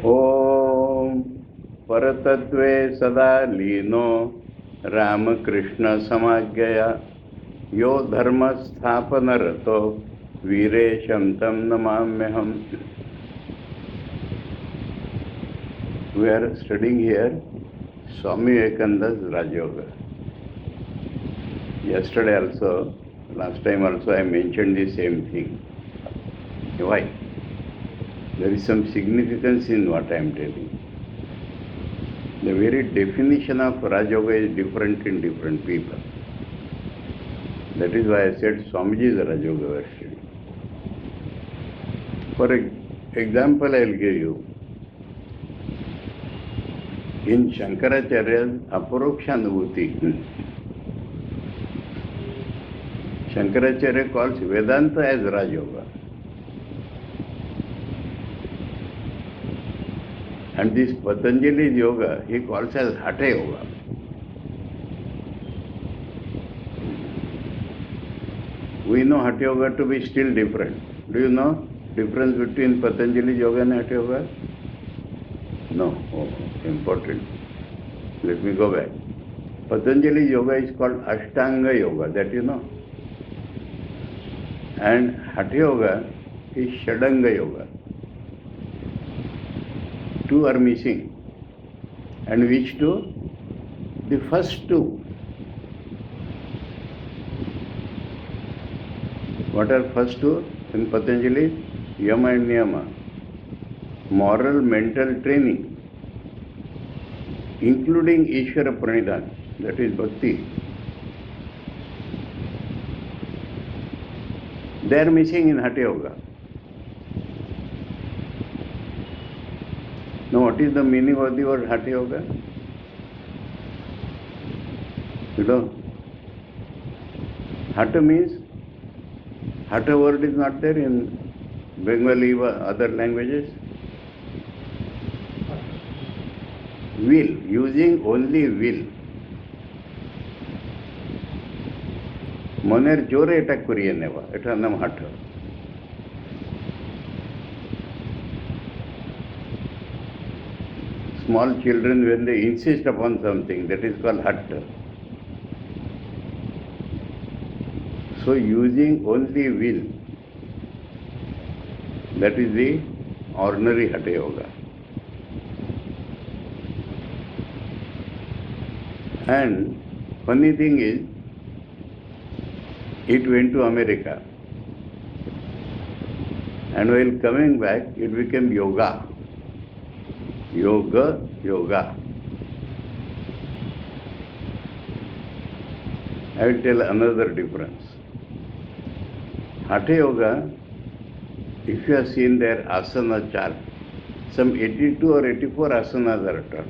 ओम परतत्वे सदा लीनो रामकृष्ण समाज्ञया यो धर्म स्थापन रतो वीरेशं तं नमाम्यहम्. We are studying here Swami Vivekananda's Rajoga. Yesterday also, last time also I mentioned the same thing. Why? There is some significance in what I am telling. The very definition of Rajoga is different in different people. That is why I said Swamiji's Rajoga we are studying. For example, I will give you. In Shankaracharya's Aparokshanubhuti, Shankaracharya calls Vedanta as Rajoga. And this Patanjali's yoga, he calls as Hatha Yoga. We know Hatha Yoga to be still different. Do you know difference between Patanjali's yoga and Hatha Yoga? No. Oh, important. Let me go back. Patanjali's yoga is called Ashtanga Yoga, that you know. And Hatha Yoga is Shadanga Yoga. Two are missing. And which two? The first two. What are first two in Patanjali? Yama and Niyama. Moral mental training, including Ishvara Pranidhan, that is Bhakti. They are missing in Hatha Yoga. Now, what is the meaning of the word Hatha Yoga? You know, Hatha means, Hatha word is not there in Bengali or other languages. Will, using only will. Moner jore eta kuriye neva, eta nam Hatha. Small children, when they insist upon something, that is called Hatha. So using only will, that is the ordinary Hatha Yoga. And funny thing is, it went to America. And while coming back, it became yoga. Yoga, yoga. I will tell another difference. Hatha Yoga, if you have seen their asana chart, some 82 or 84 asanas are taught.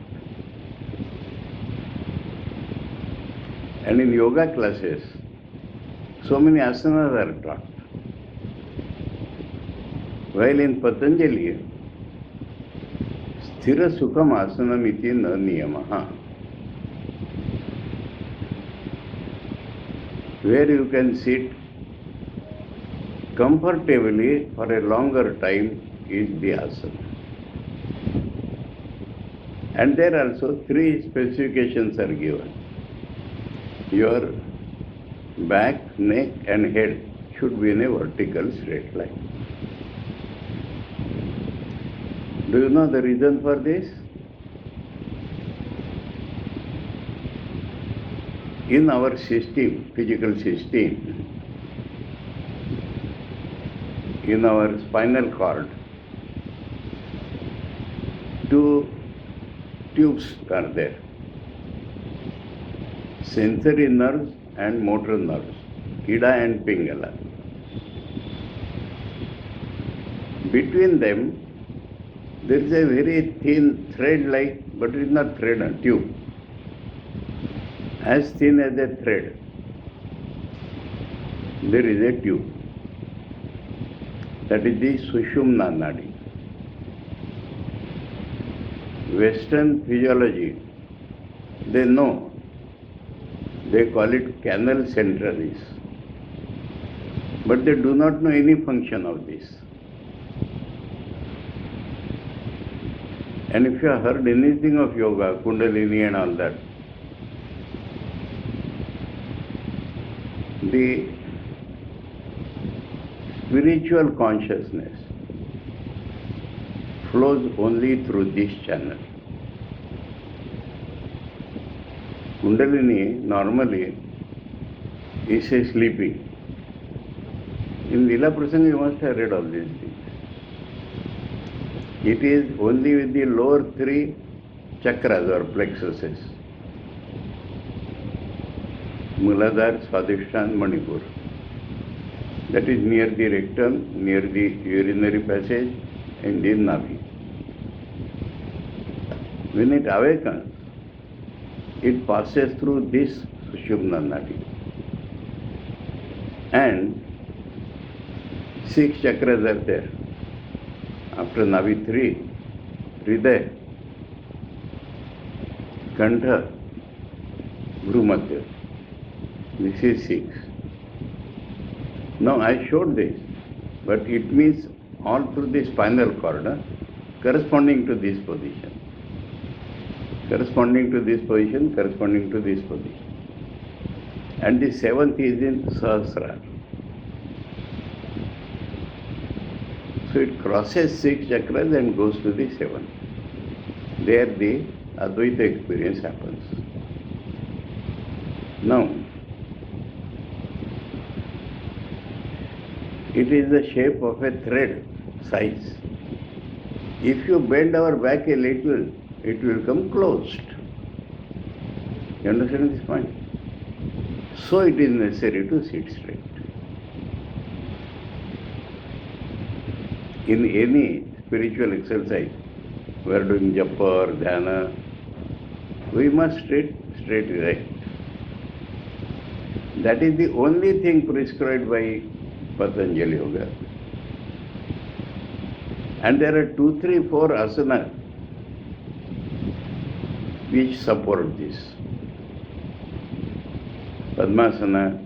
And in yoga classes, so many asanas are taught. While in Patanjali, Sthira Sukham Asanam iti na niyamaha, where you can sit comfortably for a longer time is the asana. And there also 3 specifications are given. Your back, neck and head should be in a vertical straight line. Do you know the reason for this? In our system, physical system, in our spinal cord, 2 tubes are there. Sensory nerves and motor nerves, Ida and Pingala. Between them, there is a very thin thread-like, but it is not thread, a tube, as thin as a thread. There is a tube. That is the Sushumna Nadi. Western physiology, they know. They call it canal centralis. But they do not know any function of this. And if you have heard anything of yoga, Kundalini and all that, the spiritual consciousness flows only through this channel. Kundalini normally is a sleeping. In Lila Prasanga you must have read all these things. It is only with the lower three chakras or plexuses, Muladhara, Swadhisthana, Manipur. That is near the rectum, near the urinary passage, and in Navi. When it awakens, it passes through this Sushumna Nadi. And 6 chakras are there. After Navi 3, Hridaya, Kantha, Bhrumadhya. This is 6. Now I showed this, but it means all through the spinal cord, corresponding to this position. Corresponding to this position, corresponding to this position. And the 7th is in Sahasrara. So it crosses 6 chakras and goes to the 7th. There the Advaita experience happens. Now, it is the shape of a thread size. If you bend our back a little, it will come closed. You understand this point? So it is necessary to sit straight. In any spiritual exercise, we are doing japa or dhyana, we must straight right. That is the only thing prescribed by Patanjali Yoga. And there are 2, 3, 4 asanas which support this. Padmasana,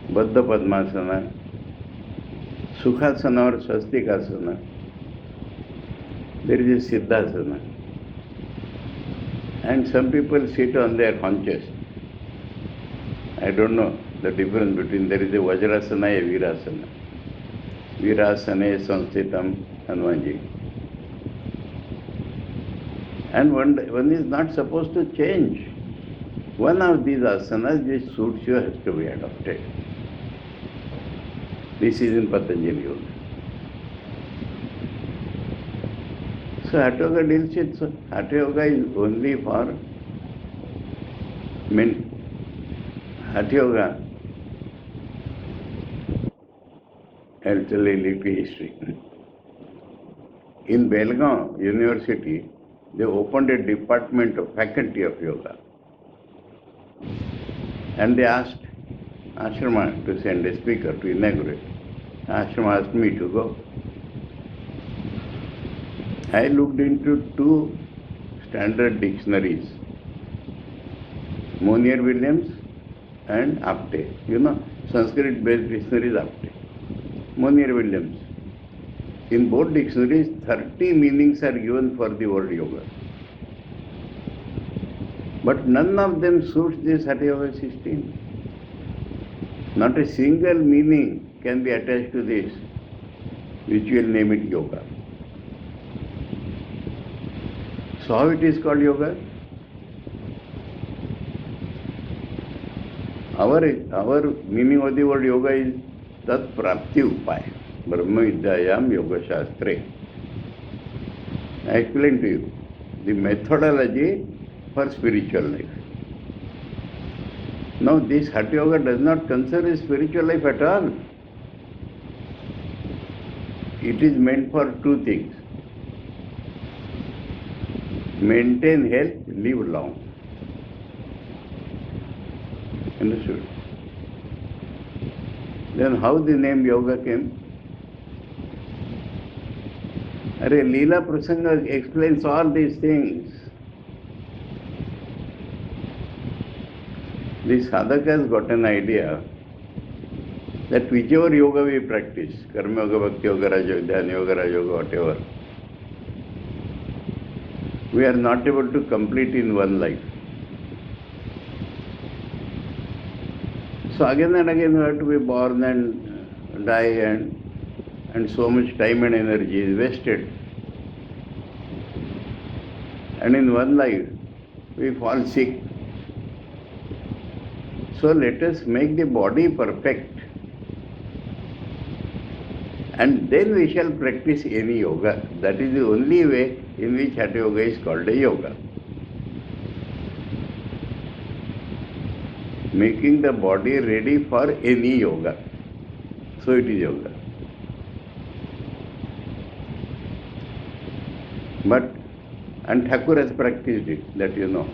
Baddha Padmasana, Sukhasana or Swastikasana. There is a Siddhasana. And some people sit on their haunches. I don't know the difference between, there is a Vajrasana, a Virasana. Virasana Sanstitam Hanumanji. And one is not supposed to change. One of these asanas which suits you has to be adopted. This is in Patanjali Yoga. So Hatha Yoga deals with, so Hatha Yoga is only for men. Hatha Yoga, I'll tell a little history. In Belgaum University, they opened a department of faculty of yoga. And they asked Ashrama to send a speaker to inaugurate. Ashrama asked me to go. I looked into 2 standard dictionaries, Monier-Williams and Apte. You know, Sanskrit-based dictionary is Apte. Monier-Williams. In both dictionaries, 30 meanings are given for the word yoga. But none of them suits this Hatha Yoga system. Not a single meaning can be attached to this, which will name it yoga. So how it is called yoga? Our meaning of the word yoga is Tat Prapti Upaya. Brahma Vidyayam Yoga Shastre. I explain to you the methodology for spiritual life. Now this Hatha Yoga does not concern spiritual life at all. It is meant for 2 things. Maintain health, live long. Understood? Then how the name yoga came? Leela Prasanga explains all these things. The sadhaka has got an idea that whichever yoga we practice, Karma Yoga, Bhakti Yoga, Raja Yoga, Dhyana Yoga, Raja Yoga, whatever, we are not able to complete in one life. So again and again we have to be born and die, and so much time and energy is wasted. And in one life we fall sick. So let us make the body perfect, and then we shall practice any yoga. That is the only way in which Hatha Yoga is called a yoga. Making the body ready for any yoga. So it is yoga. And Thakur has practiced it, that you know.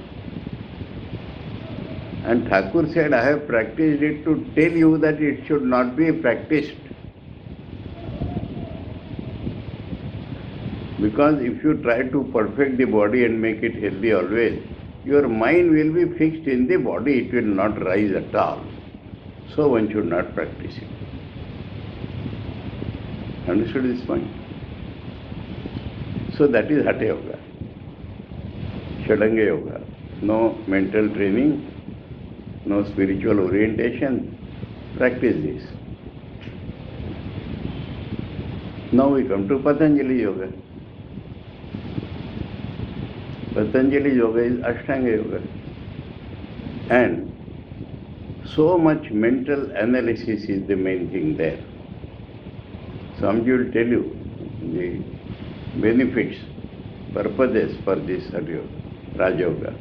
And Thakur said, I have practiced it to tell you that it should not be practiced. Because if you try to perfect the body and make it healthy always, your mind will be fixed in the body, it will not rise at all. So one should not practice it. Understood this point? So that is Hatha Yoga. Shadanga Yoga. No mental training, no spiritual orientation. Practice this. Now we come to Patanjali Yoga. Patanjali Yoga is Ashtanga Yoga. And so much mental analysis is the main thing there. Swamiji will tell you the benefits, purposes for this Raja Yoga.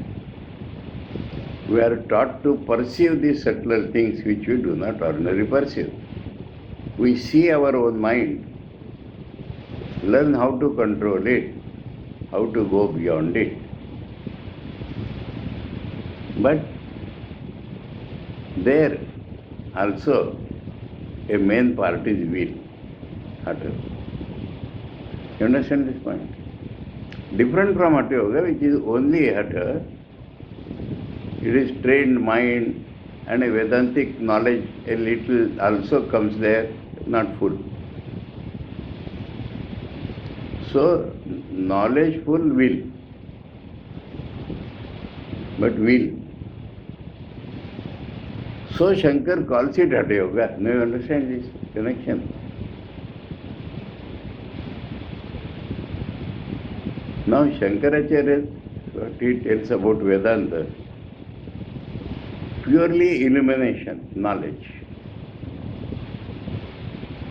We are taught to perceive the subtler things which we do not ordinarily perceive. We see our own mind, learn how to control it, how to go beyond it. But there also a main part is will. Hatha. You understand this point? Different from Hatha Yoga, which is only Hatha, it is trained mind and a Vedantic knowledge, a little also comes there, not full. So, knowledgeful will, but will. So Shankar calls it Hatha Yoga. Now you understand this connection? Now Shankaracharya, what he tells about Vedanta, purely illumination, knowledge.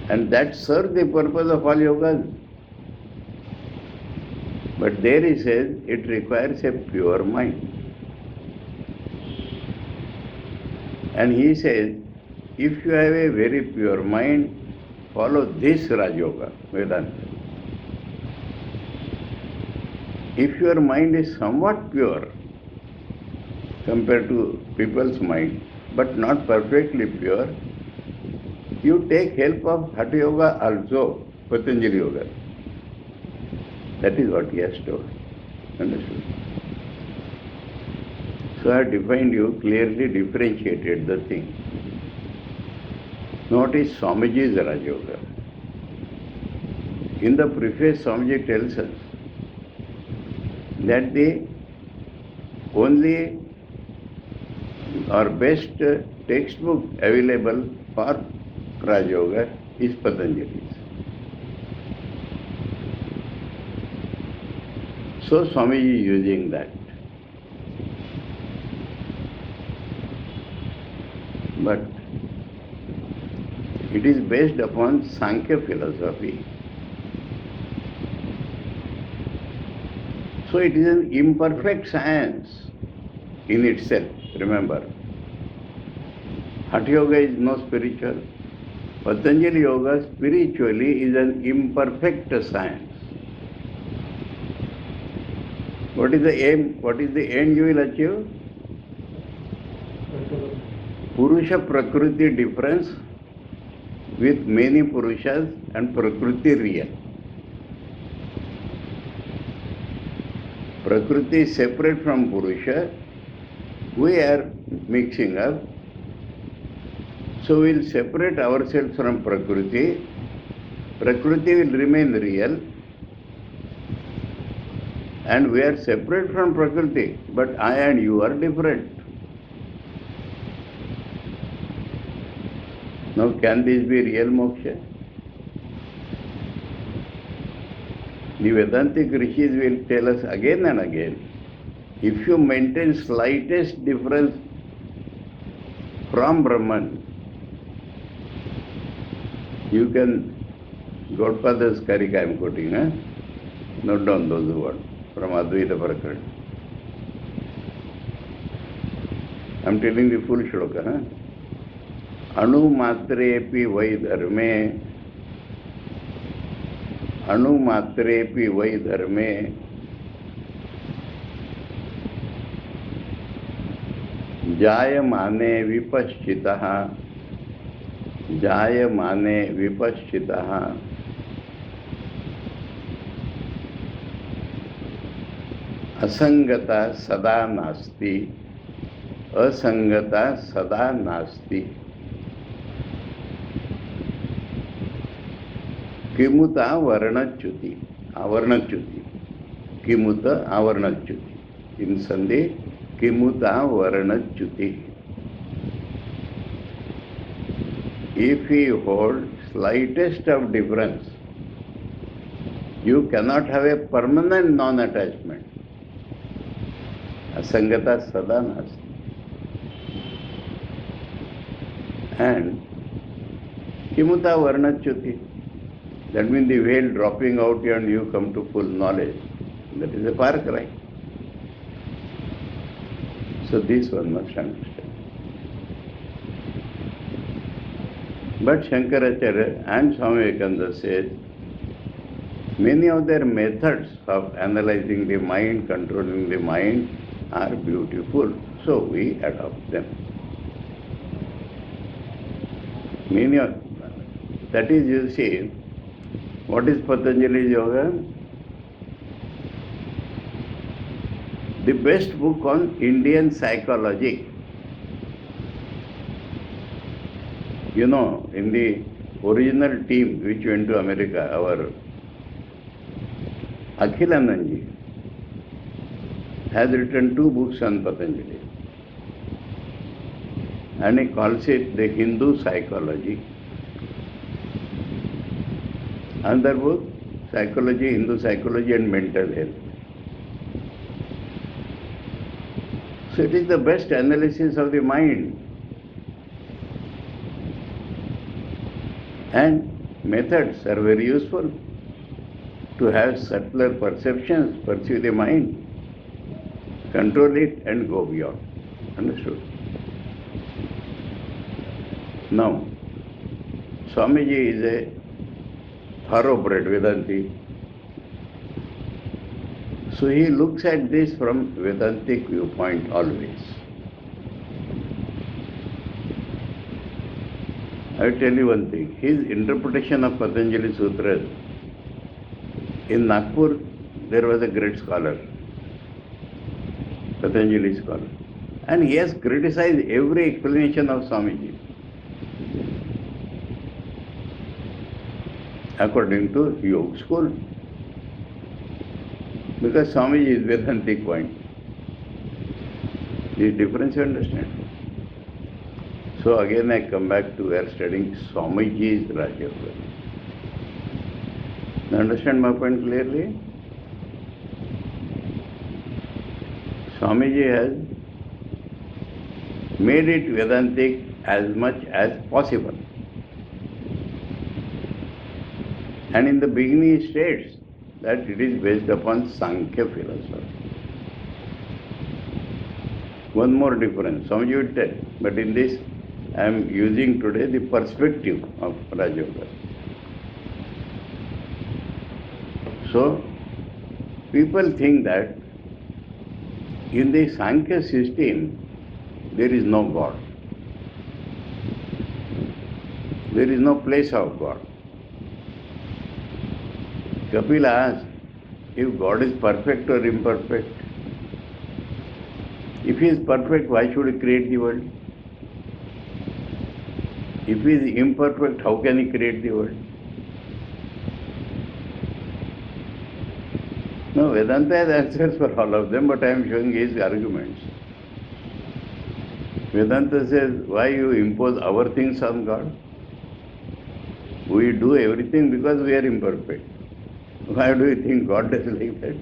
And that serves the purpose of all yogas. But there he says it requires a pure mind. And he says, if you have a very pure mind, follow this Raja Yoga, Vedanta. If your mind is somewhat pure compared to people's mind, but not perfectly pure, you take help of Hatha Yoga also, Patanjali Yoga. That is what he has told. Understood? So I have defined you, clearly differentiated the thing. Now what is Swamiji's Raja Yoga? In the preface, Swamiji tells us that the only or best textbook available for Raja Yoga is Patanjali's. So Swamiji is using that. But it is based upon Sankhya philosophy. So it is an imperfect science in itself, remember. Hatha Yoga is no spiritual. Patanjali Yoga spiritually is an imperfect science. What is the aim? What is the end you will achieve? Purusha Prakriti difference with many Purushas and Prakriti real. Prakriti is separate from Purusha. We are mixing up. So we will separate ourselves from Prakriti. Prakriti will remain real. And we are separate from Prakriti, but I and you are different. Now, can this be real moksha? The Vedantic rishis will tell us again and again, if you maintain slightest difference from Brahman, you can, Gaudapada's Karika I am quoting, note down those words from Advaita Prakarana. I am telling the full shloka. Anu matrepi vai dharme, Anu matrepi vai dharme, जायमाने विपश्चितः, जायमाने विपश्चितः, असंगता सदा नास्ति, असंगता सदा नास्ति, किमुत वर्णच्युति, आवर्णच्युति, किमुत आवर्णच्युति, इन संधि किमुता varnachyuti. If we hold slightest of difference, you cannot have a permanent non-attachment. Asangata sada nasti. And kimuta varnachyuti. That means the veil dropping out and you come to full knowledge. That is a far cry. So this one must understand. But Shankaracharya and Swami Vivekananda says, many of their methods of analyzing the mind, controlling the mind are beautiful. So we adopt them. That is, you see, what is Patanjali's Yoga? The best book on Indian psychology. You know, in the original team which went to America, our Akhilananji has written 2 books on Patanjali. And he calls it the Hindu psychology. Another book, Psychology, Hindu psychology and mental health. So it is the best analysis of the mind. And methods are very useful to have subtler perceptions, pursue the mind, control it and go beyond. Understood? Now, Swamiji is a thoroughbred Vedanti. So he looks at this from Vedantic viewpoint always. I will tell you one thing. His interpretation of Patanjali Sutras, in Nagpur there was a great scholar, Patanjali scholar, and he has criticized every explanation of Swamiji according to Yoga school. Because Swamiji is Vedantic point. The difference you understand. So again I come back to we are studying Swamiji's Rajayoga. Now understand my point clearly? Swamiji has made it Vedantic as much as possible. And in the beginning he states that it is based upon Sankhya philosophy. One more difference, Swamiji would tell, but in this I am using today the perspective of Rajayoga. So, people think that in the Sankhya system there is no God. There is no place of God. Kapila asked, if God is perfect or imperfect? If he is perfect, why should he create the world? If he is imperfect, how can he create the world? No, Vedanta has answers for all of them, but I am showing his arguments. Vedanta says, why you impose our things on God? We do everything because we are imperfect. Why do you think God does like that?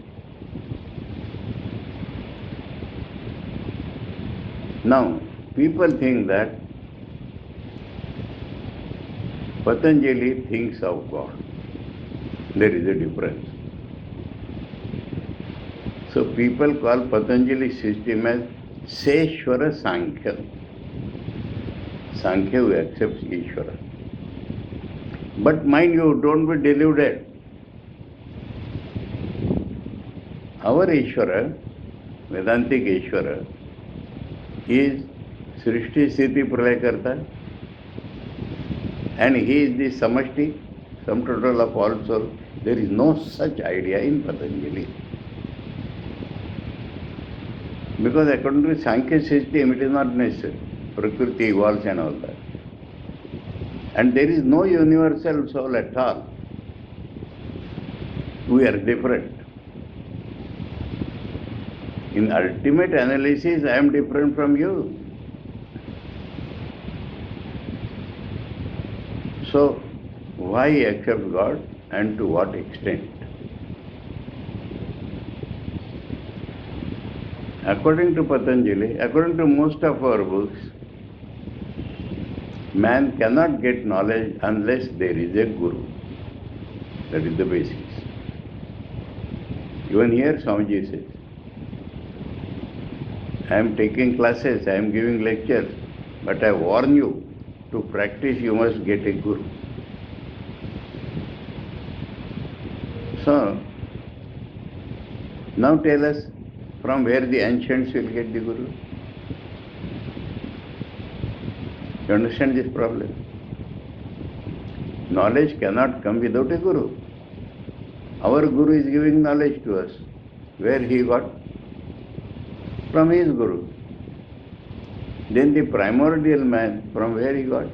Now, people think that Patanjali thinks of God. There is a difference. So people call Patanjali system as Seshwara Sankhya. Sankhya who accepts Ishvara. But mind you, don't be deluded. Our Ishvara, Vedantic Ishvara, is Srishti Sthiti Pralaya Karta, and he is the Samashti, sum total of all souls. There is no such idea in Patanjali. Because according to Sankhya system, it is not necessary. Prakriti evolves and all that. And there is no universal soul at all. We are different. In ultimate analysis, I am different from you. So, why accept God and to what extent? According to Patanjali, according to most of our books, man cannot get knowledge unless there is a guru. That is the basics. Even here Swamiji says, I am taking classes, I am giving lectures, but I warn you, to practice you must get a guru. So, now tell us from where the ancients will get the guru. You understand this problem? Knowledge cannot come without a guru. Our guru is giving knowledge to us. Where he got? From his guru. Then the primordial man, from where he got?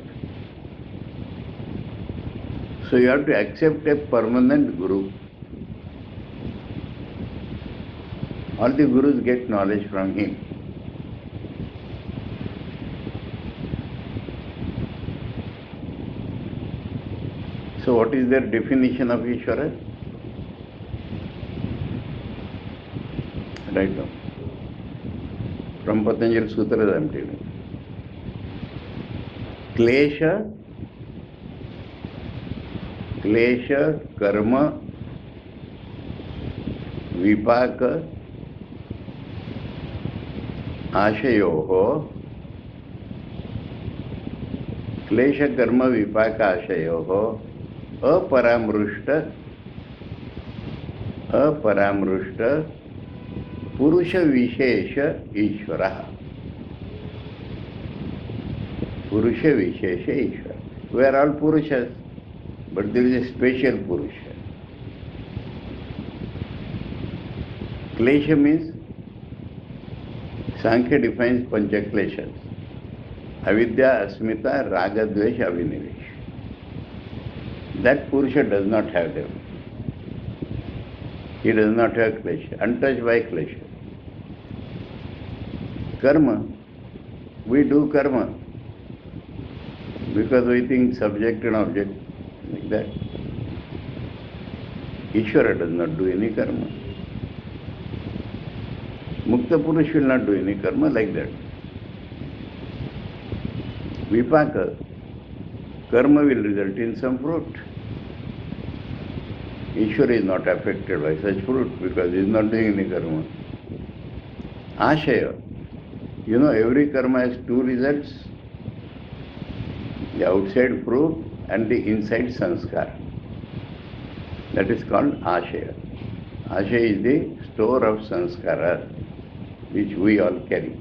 So you have to accept a permanent guru. All the gurus get knowledge from him. So what is their definition of Ishvara? Right now. From Patanjali Sutras I am telling. Klesha, karma, vipaka, आशयोः क्लेश कर्म विपाक आशयोः अपरामृष्ट पुरुष विशेष ईश्वरः. पुरुष विशेष ईश्वर. We are all Purushas, but there is a special Purusha. Klesha means, Sankhya defines Panchakleshas. Avidya, Asmita, Raga, Dvesh, Abhinivesh. That Purusha does not have them. He does not have Klesha, untouched by Klesha. Karma, we do karma because we think subject and object, like that. Ishvara does not do any karma. Mukta Purush will not do any karma like that. Vipaka, karma will result in some fruit. Ishvara is not affected by such fruit because he is not doing any karma. Ashaya, you know every karma has two results. The outside fruit and the inside sanskar. That is called Ashaya. Ashaya is the store of sanskara which we all carry.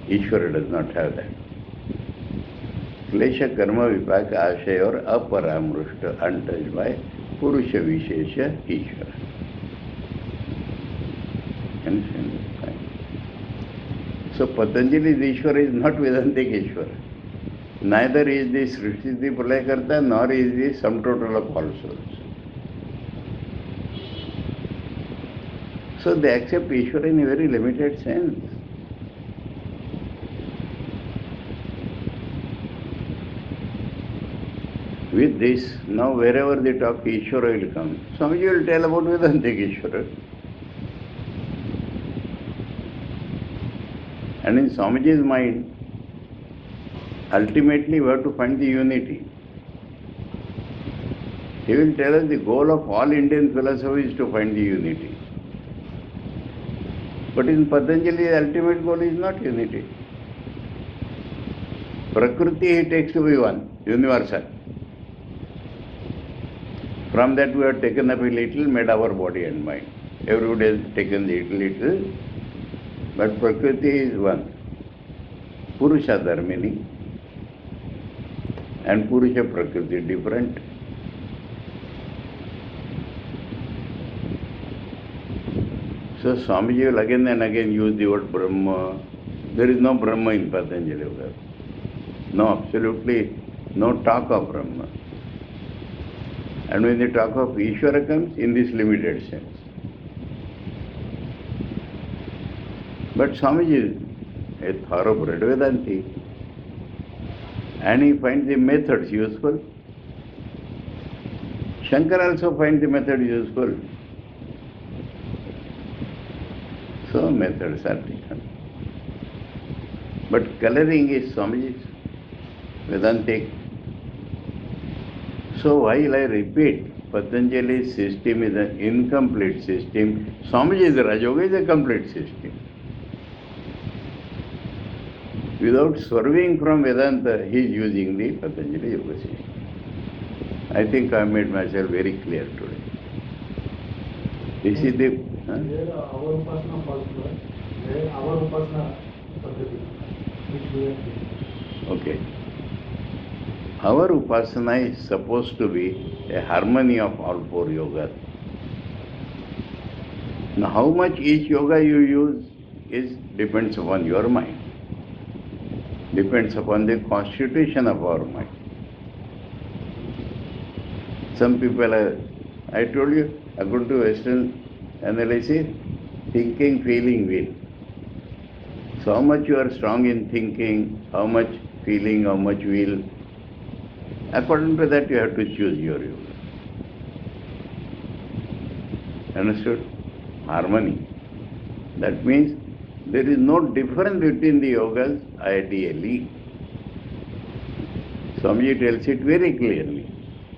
Ishvara does not have that. Klesha karma vipaka ashaya or aparamrushta, untouched by Purusha Vishesha Ishvara. Understand? Fine. So Patanjali's Ishvara is not Vedantic Ishvara. Neither is the Srishti Pralaya Karta, nor is the sum total of all souls. So they accept Ishvara in a very limited sense. With this, now wherever they talk, Ishvara will come. Swamiji will tell about Vedantic Ishvara. And in Swamiji's mind, ultimately we have to find the unity. He will tell us the goal of all Indian philosophy is to find the unity. But in Patanjali, the ultimate goal is not unity. Prakriti he takes to be one, universal. From that we have taken up a little, made our body and mind. Everybody has taken little, but Prakriti is one. Purusha Dharmini and Purusha Prakriti different. So Swamiji will again and again use the word Brahma. There is no Brahma in Patanjali Yoga. No, absolutely no talk of Brahma. And when the talk of Ishvara comes, in this limited sense. But Swamiji is a thoroughbred Vedanti. And he finds the methods useful. Shankara also finds the method useful. So methods are different. But coloring is Swamiji's, Vedantic. So while I repeat, Patanjali's system is an incomplete system. Swamiji's Raja Yoga is a complete system. Without swerving from Vedanta, he is using the Patanjali Yoga system. I think I made myself very clear today. This is the... Where our Upasana falls, where our Upasana Paddhati, which we are doing. Okay. Our Upasana is supposed to be a harmony of all four yogas. Now how much each yoga you use depends upon your mind. Depends upon the constitution of our mind. Some people I told you, according to Western analysis, thinking, feeling, will. So how much you are strong in thinking, how much feeling, how much will, according to that you have to choose your yoga. Understood? Harmony. That means there is no difference between the yogas ideally. Swamiji tells it very clearly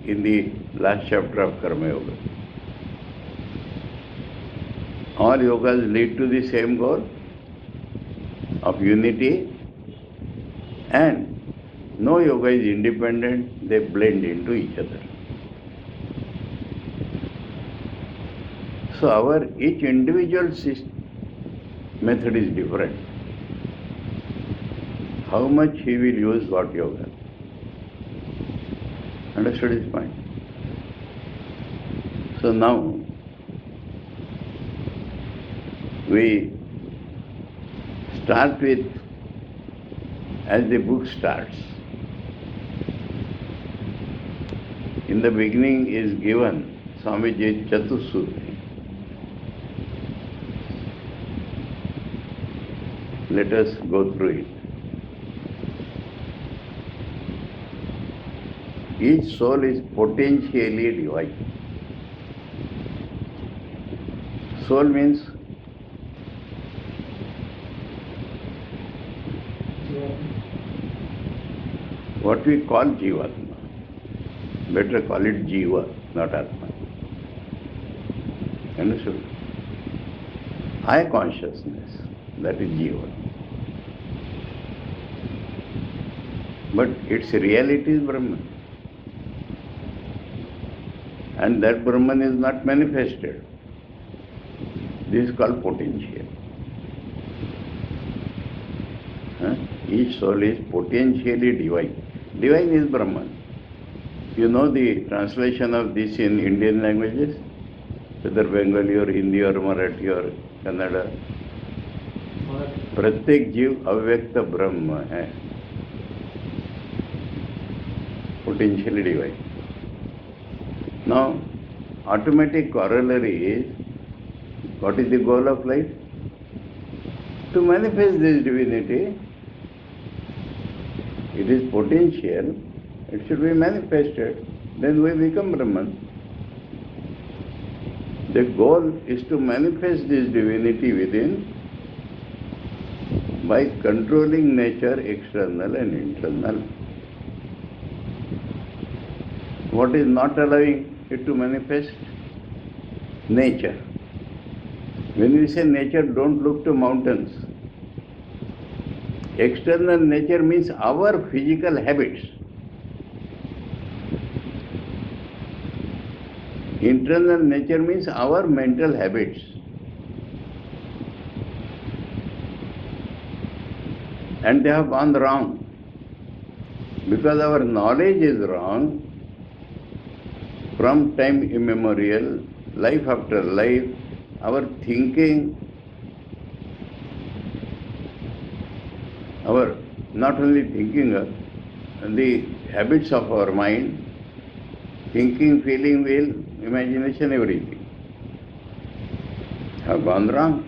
in the last chapter of Karma Yoga. All yogas lead to the same goal of unity, and no yoga is independent, they blend into each other. So each individual method is different. How much he will use what yoga. Understood his point? So now we start with, as the book starts, in the beginning is given Swamiji's Chatusutri. Let us go through it. Each soul is potentially divine. Soul means what we call Jivatma. Better call it Jiva, not Atma. Understood? High consciousness, that is Jiva. But its reality is Brahman. And that Brahman is not manifested. This is called potential. Each soul is potentially divine. Divine is Brahman. You know the translation of this in Indian languages? Whether Bengali or Hindi or Marathi or Kannada. प्रत्येक जीव अव्यक्त ब्रह्म है, potentially divine. Now, automatic corollary is What is the goal of life? To manifest this divinity. It is potential, it should be manifested, then we become Brahman. The goal is to manifest this divinity within by controlling nature, external and internal. What is not allowing it to manifest? Nature. When we say nature, don't look to mountains. External nature means our physical habits. Internal nature means our mental habits. And they have gone wrong. Because our knowledge is wrong, from time immemorial, life after life, our thinking, our not only thinking, the habits of our mind, thinking, feeling, will, imagination, everything, have gone wrong.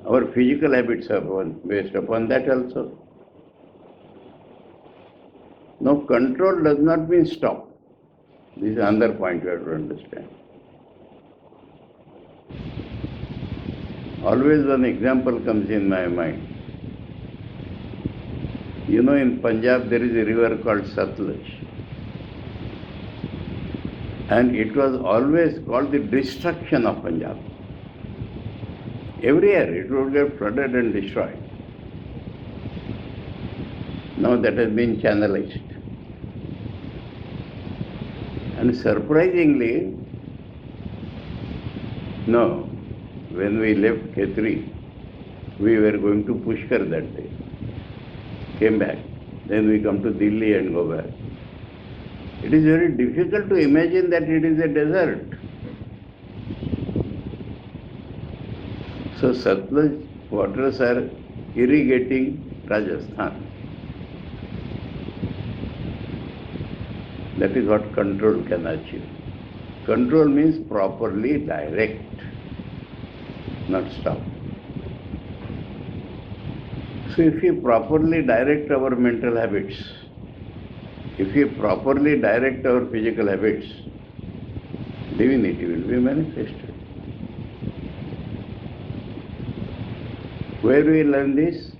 Our physical habits have gone based upon that also. Now, control does not mean stop. This is another point you have to understand. Always one example comes in my mind. You know, in Punjab there is a river called Satluj. And it was always called the destruction of Punjab. Every year it would get flooded and destroyed. Now that has been channelized. And surprisingly, no, when we left Khetri, we were going to Pushkar that day. Came back. Then we come to Delhi and go back. It is very difficult to imagine that it is a desert. So Satluj waters are irrigating Rajasthan. That is what control can achieve. Control means properly direct, not stop. So if we properly direct our mental habits, if we properly direct our physical habits, divinity will be manifested. Where do we learn this?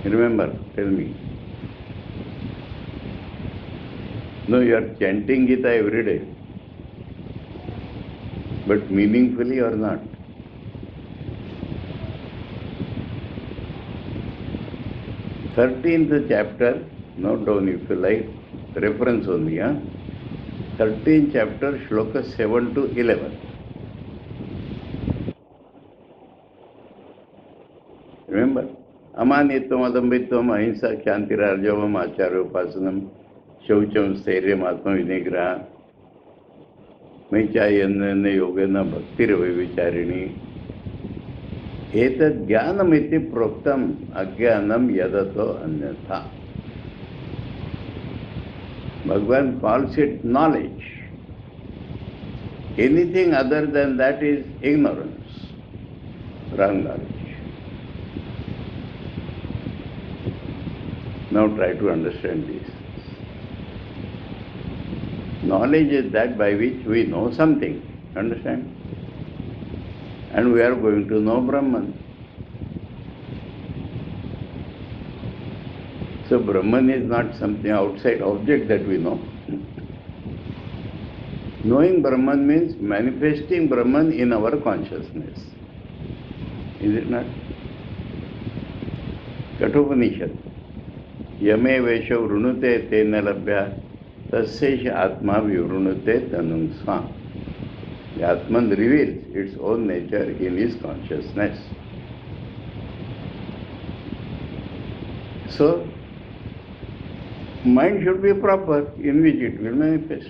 Remember, tell me. No, you are chanting Gita every day. But meaningfully or not? Thirteenth chapter, note down if you like, reference only, 13th chapter, shloka 7 to 11. Remember? Amanitvam, adambitvam, ahimsa, kshantirarjavam, acharyopasanam, shaucham, stairyam, atma vinigraha, maichayana yogena bhaktirvavicharini. Etat jnanamiti proktam ajnanam yadato anyatha. Bhagavan calls it knowledge. Anything other than that is ignorance, wrong knowledge. Now try to understand this. Knowledge is that by which we know something, understand? And we are going to know Brahman. So Brahman is not something outside object that we know. Knowing Brahman means manifesting Brahman in our consciousness. Is it not? Kathopanishad. Yame vesha vrunute tena labhya tasyesh atma vivrunute tanum svam. The Atman reveals its own nature in his consciousness. So, mind should be proper, in which it will manifest.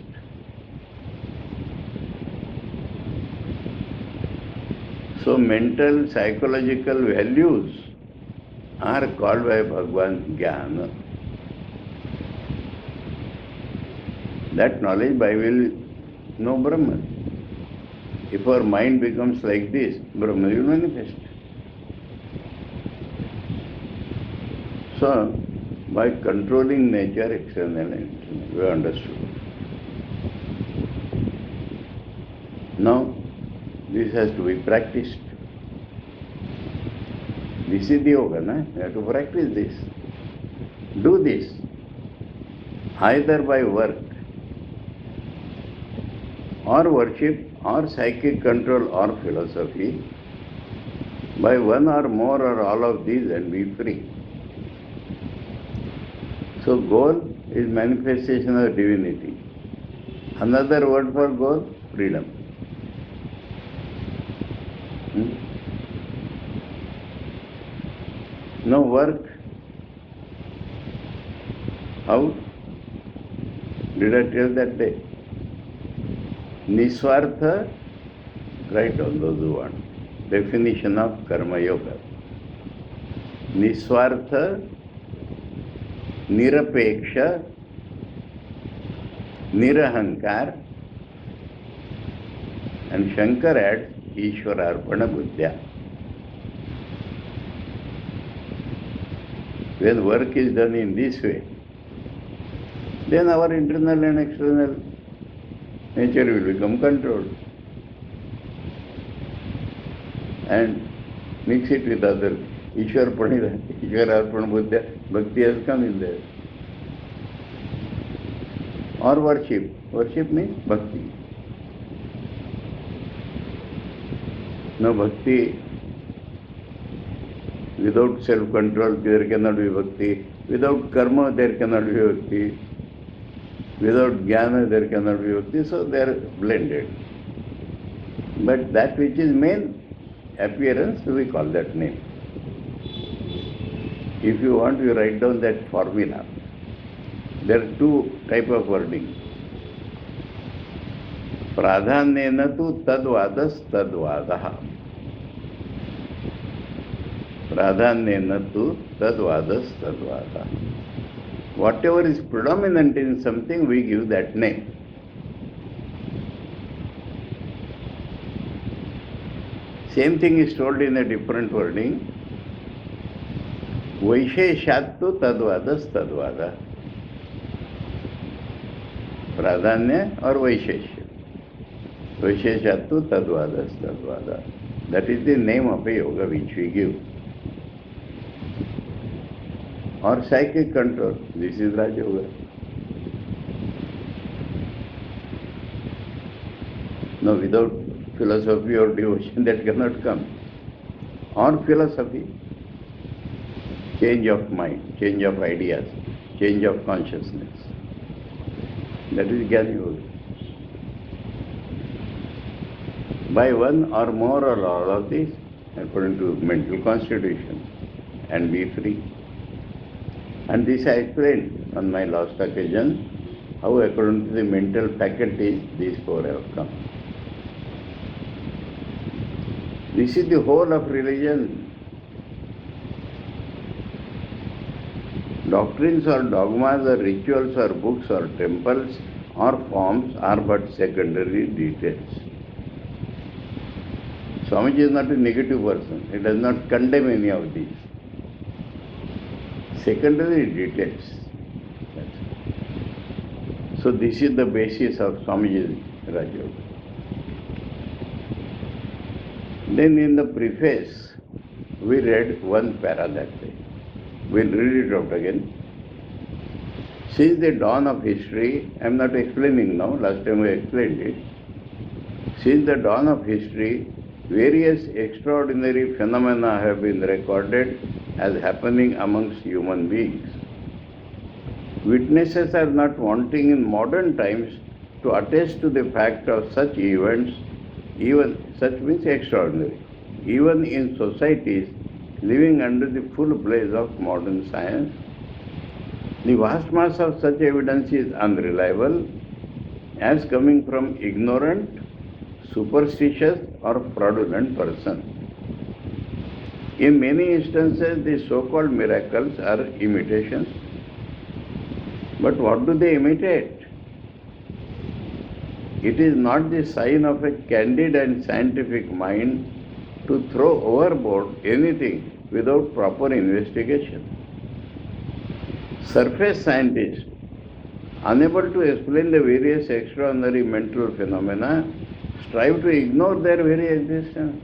So, mental, psychological values are called by Bhagavan Jnana. That knowledge by no Brahman. If our mind becomes like this, Brahman will manifest. So, by controlling nature, external and internal, we understood. Now, this has to be practiced. This is the yoga, na? You have to practice this. Do this, either by work, or worship, or psychic control, or philosophy, by one or more or all of these, and be free. So goal is manifestation of divinity. Another word for goal, freedom. No work. How? Did I tell that day? Niswartha, write down those who want. Definition of Karma Yoga. Niswartha, Nirapeksha, Nirahankar, and Shankar adds Ishwararpana Buddhya. When work is done in this way, then our internal and external nature will become controlled. And mix it with other. Ishwararpana Buddhya, bhakti has come in there. Or worship. Worship means bhakti. No bhakti. Without self-control, there cannot be bhakti. Without karma, there cannot be bhakti. Without jnana, there cannot be bhakti. So they are blended. But that which is main appearance, we call that name. If you want, you write down that formula. There are two types of wording. Pradhanyena tu tadvadas tadvadaha. Pradhanyena tu tadvadas tadvadaha. Whatever is predominant in something, we give that name. Same thing is told in a different wording. Vaisheshattu tadvadas tadvada. Pradhanya or Vaisheshya. Vaisheshattu tadvadas tadvada. That is the name of a yoga which we give. Or psychic control. This is Raj Yoga. No, without philosophy or devotion, that cannot come. Or philosophy, change of mind, change of ideas, change of consciousness. That is Jnana Yoga. By one or more or all of these, according to mental constitution, and be free. And this I explained on my last occasion, how according to the mental faculties, these four have come. This is the whole of religion. Doctrines or dogmas or rituals or books or temples or forms are but secondary details. Swamiji is not a negative person. He does not condemn any of these. Secondary details. So this is the basis of Swamiji's Raj Yoga. Then in the preface, we read one para that day. We'll read it out again. Since the dawn of history, I am not explaining now, last time we explained it. Since the dawn of history, various extraordinary phenomena have been recorded as happening amongst human beings. Witnesses are not wanting in modern times to attest to the fact of such events, even such means extraordinary, even in societies living under the full blaze of modern science. The vast mass of such evidence is unreliable as coming from ignorant, superstitious or fraudulent persons. In many instances, the so-called miracles are imitations. But what do they imitate? it is not the sign of a candid and scientific mind to throw overboard anything without proper investigation. Surface scientists, unable to explain the various extraordinary mental phenomena, strive to ignore their very existence.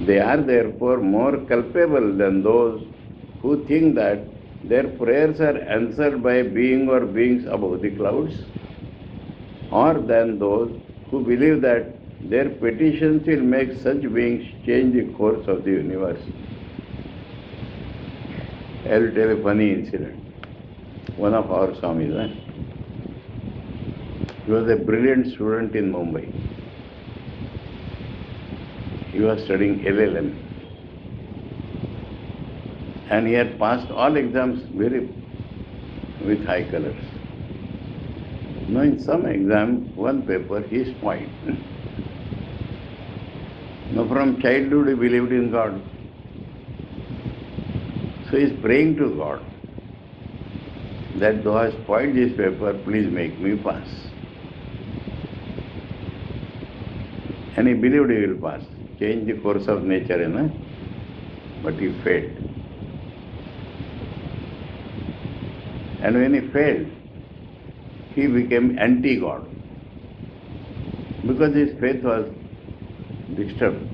They are therefore more culpable than those who think that their prayers are answered by being or beings above the clouds, or than those who believe that their petitions will make such beings change the course of the universe. I will tell a funny incident. One of our Swamis, he was a brilliant student in Mumbai. He was studying LLM. And he had passed all exams with high colors. Now in some exam, one paper, he spoiled. Now from childhood he believed in God. So he is praying to God that thou hast spoiled this paper, please make me pass. And he believed he will pass, change the course of nature, but he failed. And when he failed, he became anti-God because his faith was disturbed.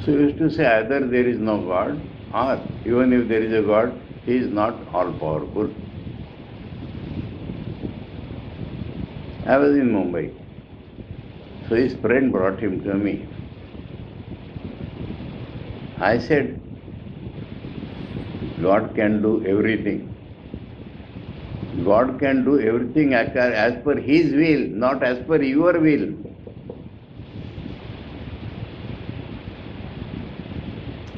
So he used to say either there is no God, or even if there is a God, he is not all-powerful. I was in Mumbai. So his friend brought him to me. I said, God can do everything. God can do everything as per His will, not as per your will.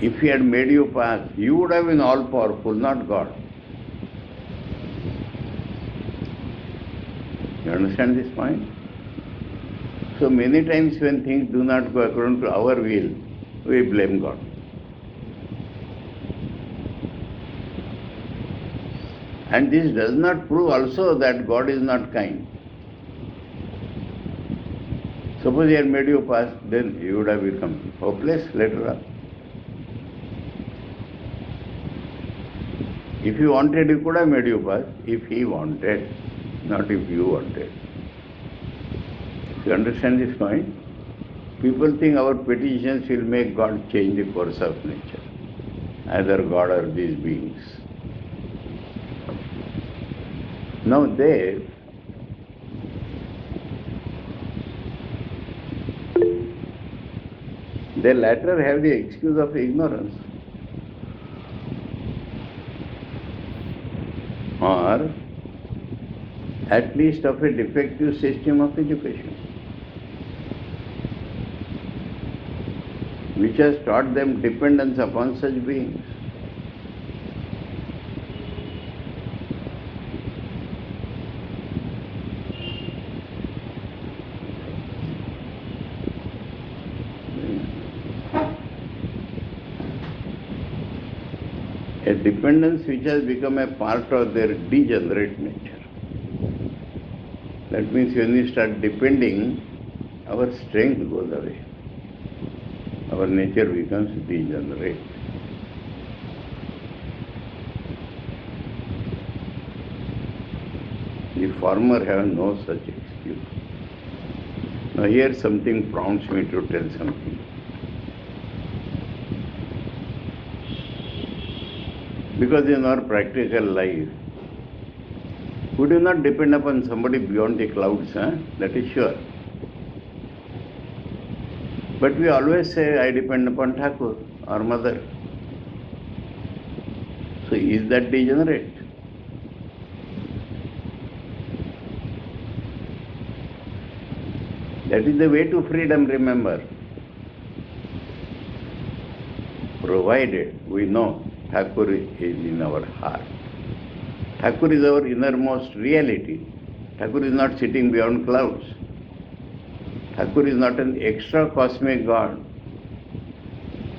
If He had made you pass, you would have been all-powerful, not God. You understand this point? So many times when things do not go according to our will, we blame God. And this does not prove also that God is not kind. Suppose He had made you pass, then you would have become hopeless later on. If He wanted, He could have made you pass, if He wanted, not if you wanted. You understand this point? People think our petitions will make God change the course of nature, either God or these beings. Now the latter have the excuse of ignorance, or at least of a defective system of education, which has taught them dependence upon such beings. A dependence which has become a part of their degenerate nature. That means when we start depending, our strength goes away. Our nature becomes degenerate. The former have no such excuse. Now here something prompts me to tell something. Because in our practical life, we do not depend upon somebody beyond the clouds, that is sure. But we always say, I depend upon Thakur or Mother. So is that degenerate? That is the way to freedom, remember. Provided we know Thakur is in our heart. Thakur is our innermost reality. Thakur is not sitting beyond clouds. Thakur is not an extra cosmic God.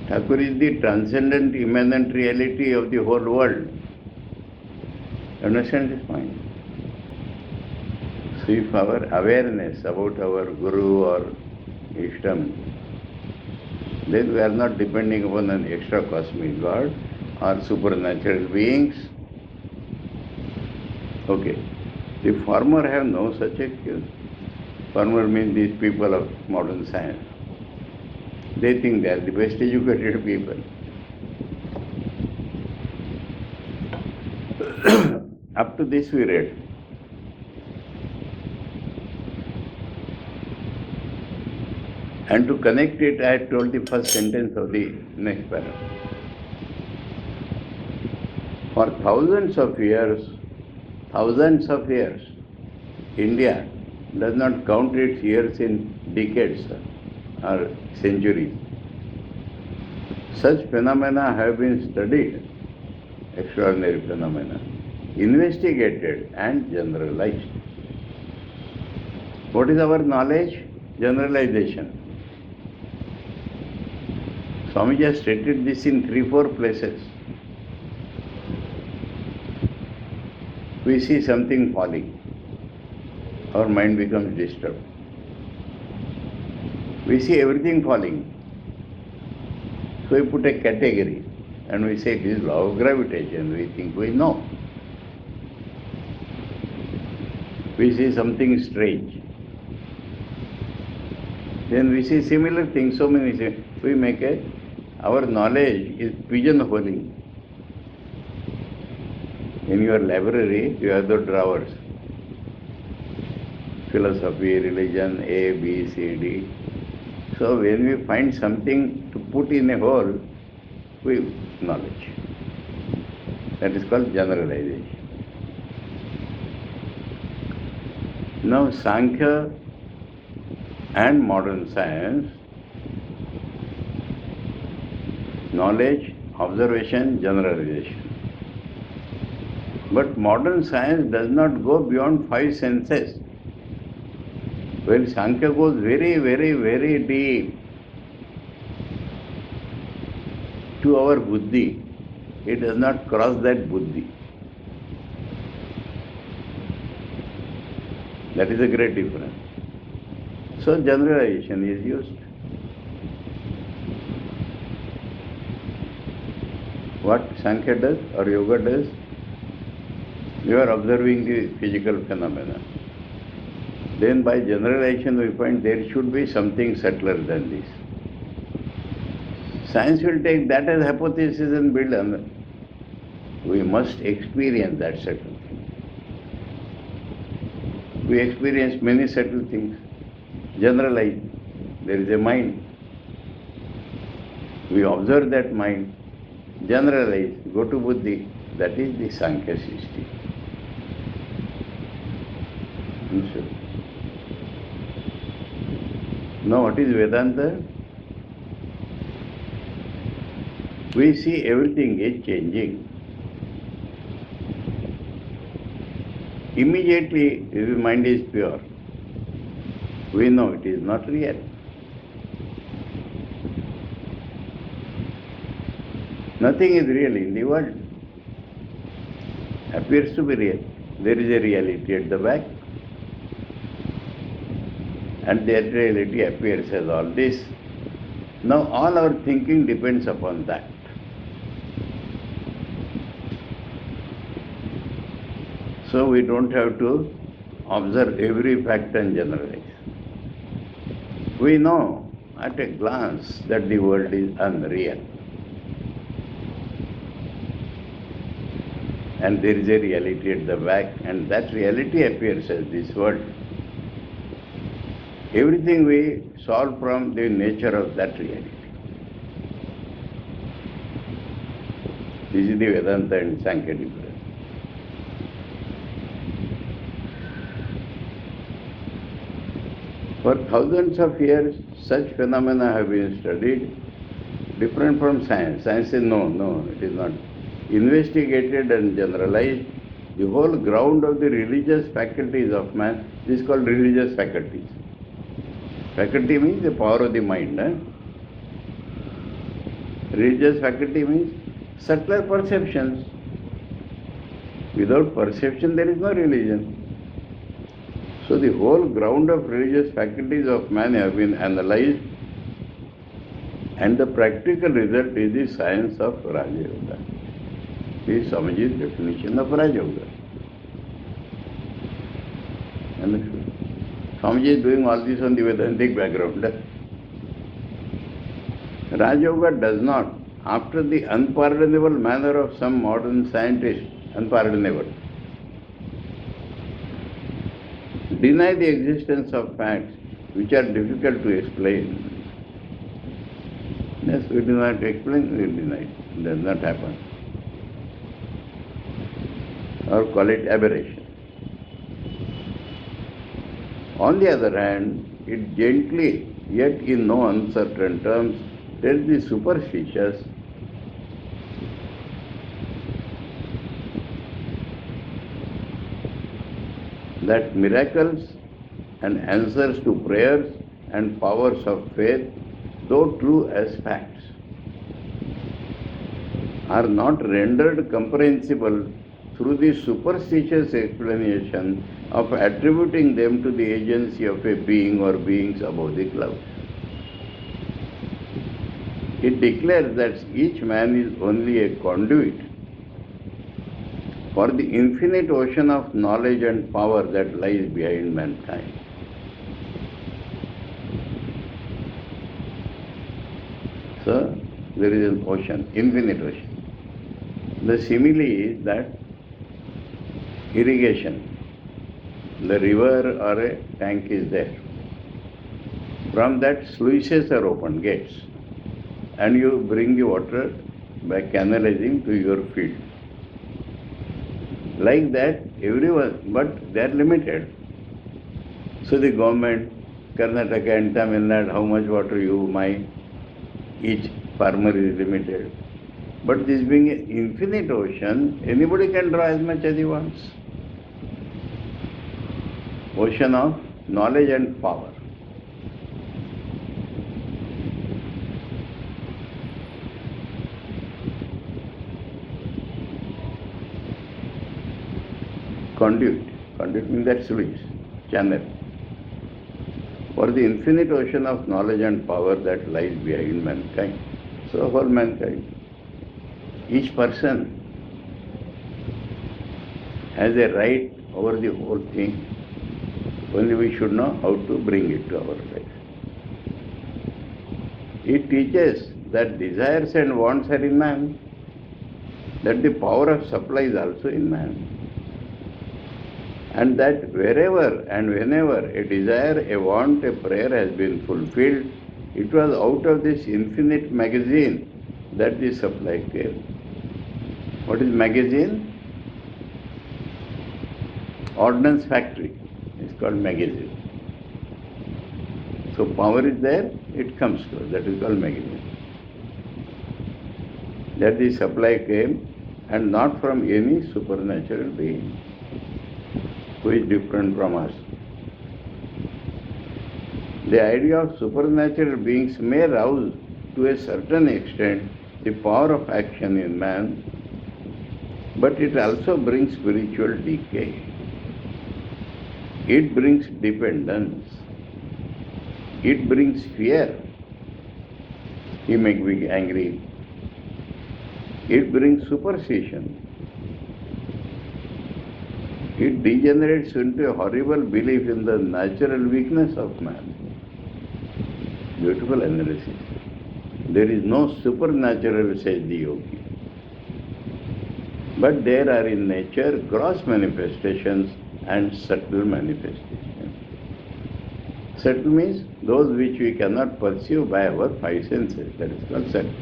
Thakur is the transcendent, immanent reality of the whole world. Understand this point? If our awareness about our Guru or Ishtam, then we are not depending upon an extra cosmic God or supernatural beings. Okay. The former have no such excuse. Former means these people of modern science. They think they are the best educated people. Up to this we read. And to connect it, I had told the first sentence of the next paragraph. For thousands of years, India does not count its years in decades or centuries. Such phenomena have been studied, extraordinary phenomena, investigated and generalized. What is our knowledge? Generalization. Swamiji has stated this in 3-4 places. We see something falling, our mind becomes disturbed. We see everything falling, so we put a category and we say it is law of gravitation. We think we know. We see something strange. Then we see similar things, so many things. We make our knowledge is pigeonholing. In your library, you have the drawers. Philosophy, religion, A, B, C, D. So when we find something to put in a hole, we knowledge. That is called generalization. Now Sankhya and modern science, knowledge, observation, generalization. But modern science does not go beyond 5 senses. Well, Sankhya goes very, very, very deep to our buddhi. It does not cross that buddhi. That is a great difference. So generalization is used. What Sankhya does or Yoga does, you are observing the physical phenomena. Then by generalization we find there should be something subtler than this. Science will take that as hypothesis and build on it. We must experience that subtle thing. We experience many subtle things. Generalize. There is a mind. We observe that mind. Generalize. Go to buddhi. That is the Sankhya system. Now what is Vedanta? We see everything is changing. Immediately, if the mind is pure, we know it is not real. Nothing is real in the world. Appears to be real. There is a reality at the back. And that reality appears as all this. Now all our thinking depends upon that. So we don't have to observe every fact and generalize. We know at a glance that the world is unreal. And there is a reality at the back, and that reality appears as this world. Everything we solve from the nature of that reality. This is the Vedanta and Sankhya difference. For thousands of years, such phenomena have been studied, different from science. Science says, no, it is not. Investigated and generalized, the whole ground of the religious faculties of man is called religious faculties. Faculty means the power of the mind. Religious faculty means subtler perceptions. Without perception there is no religion. So the whole ground of religious faculties of man have been analyzed, and the practical result is the science of Raja Yoga. This is Swamiji's definition of Raja Yoga. Understood? Swamiji is doing all this on the Vedantic background. Raja Yoga does not, after the unpardonable manner of some modern scientists, unpardonable, deny the existence of facts which are difficult to explain. Yes, we do not explain, we deny it. It does not happen. Or call it aberration. On the other hand, it gently, yet in no uncertain terms, tells the superstitious that miracles and answers to prayers and powers of faith, though true as facts, are not rendered comprehensible through the superstitious explanation of attributing them to the agency of a being or beings above the clouds. It declares that each man is only a conduit for the infinite ocean of knowledge and power that lies behind mankind. So, there is an ocean, infinite ocean. The simile is that irrigation, the river or a tank is there. From that, sluices are opened, gates, and you bring the water by canalizing to your field. Like that, everyone, but they are limited. So the government, Karnataka and Tamil Nadu, how much water you might, each farmer is limited. But this being an infinite ocean, anybody can draw as much as he wants. Ocean of knowledge and power. Conduit. Conduit means that sluice, channel. For the infinite ocean of knowledge and power that lies behind mankind. So for mankind, each person has a right over the whole thing. Only we should know how to bring it to our life. It teaches that desires and wants are in man, that the power of supply is also in man, and that wherever and whenever a desire, a want, a prayer has been fulfilled, it was out of this infinite magazine that the supply came. What is magazine? Ordnance factory is called magazine. So power is there, it comes to us. That is called magazine. That the supply came, and not from any supernatural being who is different from us. The idea of supernatural beings may rouse to a certain extent the power of action in man, but it also brings spiritual decay. It brings dependence. It brings fear. He may be angry. It brings superstition. It degenerates into a horrible belief in the natural weakness of man. Beautiful analysis. There is no supernatural, says the yogi. But there are in nature gross manifestations and subtle manifestations. Subtle means those which we cannot perceive by our five senses. That is called subtle.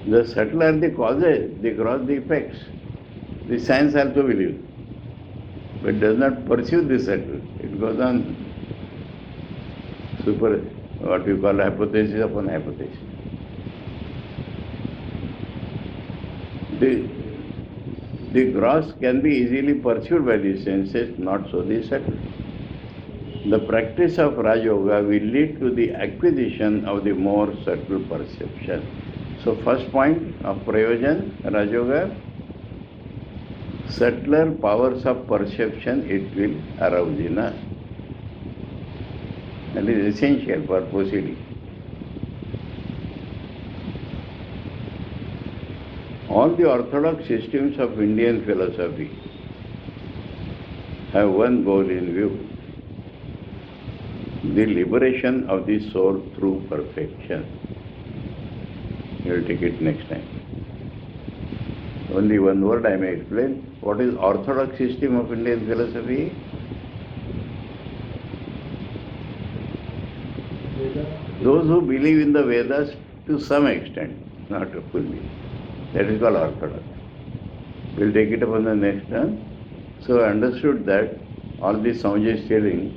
The subtle are the causes, the gross the effects. The science also believes, but does not pursue the subtle. It goes on what we call hypothesis upon hypothesis. The gross can be easily pursued by the senses, not so the subtle. The practice of Raja Yoga will lead to the acquisition of the more subtle perception. So first point of Prayojan, Raja Yoga, subtler powers of perception it will arouse in us. That is essential for proceeding. All the orthodox systems of Indian philosophy have one goal in view: the liberation of the soul through perfection. You will take it next time. Only one word I may explain. What is orthodox system of Indian philosophy? Those who believe in the Vedas to some extent, not fully. That is called orthodox. We will take it up on the next term. So I understood that all this Samaj is telling,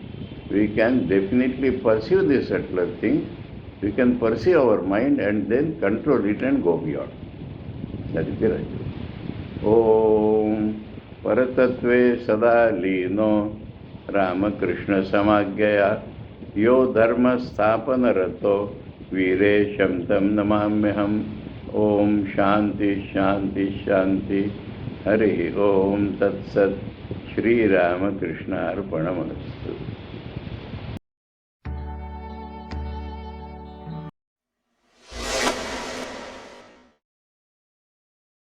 we can definitely pursue this subtler thing. We can pursue our mind and then control it and go beyond. That is the right. Om Paratatve Sada Lino Ramakrishna Samagyaya Yo Dharma Sthapana Rato Vire Shamtam Namamyaham. Om Shanti Shanti Shanti. Hari Om Tat Sat. Shri Ramakrishna Arpanamastu.